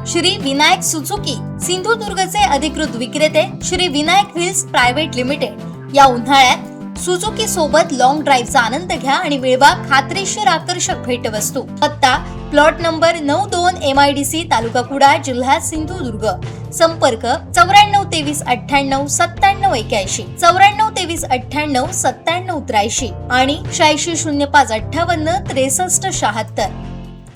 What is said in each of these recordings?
Shri Vinayak Suzuki सिंधुदुर्गचे अधिकृत विक्रेते Shri Vinayak wheels private limited या उन्हाळ्यात सुझुकी सोबत लॉंग ड्राईव्हचा आनंद घ्या आणि मिळवा खात्रीशीर आकर्षक भेटवस्तू। पत्ता प्लॉट नंबर 92 MIDC तालुका कुडाळ जिल्हा सिंधुदुर्ग। संपर्क 9423989781 9423989783 आणि 860558637676।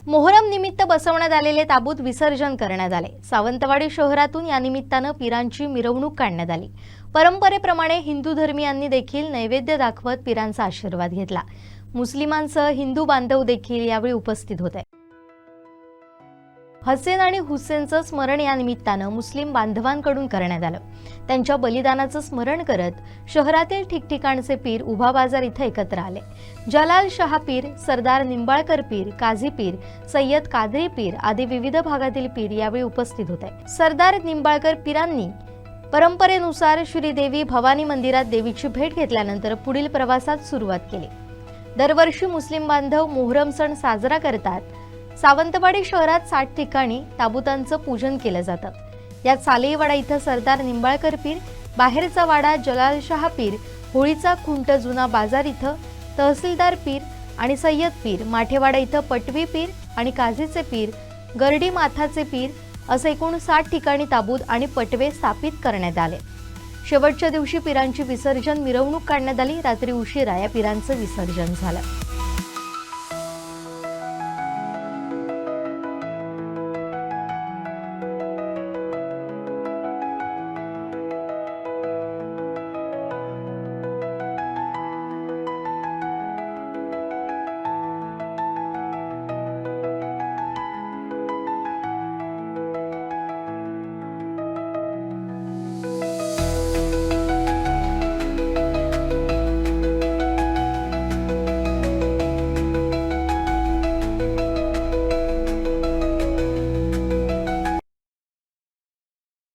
मोहरम निमित्त बसवण्यात आलेले ताबूत विसर्जन करण्यात आले। सावंतवाडी शहरातून या निमित्तानं पीरांची मिरवणूक काढण्यात आली। परंपरेप्रमाणे हिंदू धर्मीयांनी देखील नैवेद्य दाखवत पीरांचा आशीर्वाद घेतला। मुस्लिमांसह हिंदू बांधव देखील यावेळी उपस्थित होते। हसेन आणि हुसेनचं स्मरण या निमित्तानं मुस्लिम बांधवांकडून करण्यात आलं। त्यांच्या बलिदानाचं स्मरण करत शहरातील ठिकठिकाणचे पीर उभा बाजार इथं एकत्र आले। जलाल शाह पीर, सरदार निंबाळकर पीर, काझी पीर, सय्यद कादरी पीर आदी विविध भागातील पीर यावेळी उपस्थित होते। सरदार निंबाळकर पीरांनी परंपरेनुसार श्रीदेवी भवानी मंदिरात देवीची भेट घेतल्यानंतर पुढील प्रवासात सुरुवात केली। दरवर्षी मुस्लिम बांधव मोहरम सण साजरा करतात। सावंतवाडी शहरात 60 ठिकाणी ताबुतांचं पूजन केलं जातं। यात सालेवाडा इथं सरदार निंबाळकर पीर, बाहेरचा वाडा जलालशाह पीर, होळीचा खुंट जुना बाजार इथं तहसीलदार पीर आणि सय्यद पीर, माठेवाडा इथं पटवी पीर आणि काझीचे पीर, गरडी माथाचे पीर असे एकूण 60 ठिकाणी ताबूत आणि पटवे स्थापित करण्यात आले। शेवटच्या दिवशी पीरांची विसर्जन मिरवणूक काढण्यात आली। रात्री उशिरा या पीरांचं विसर्जन झालं।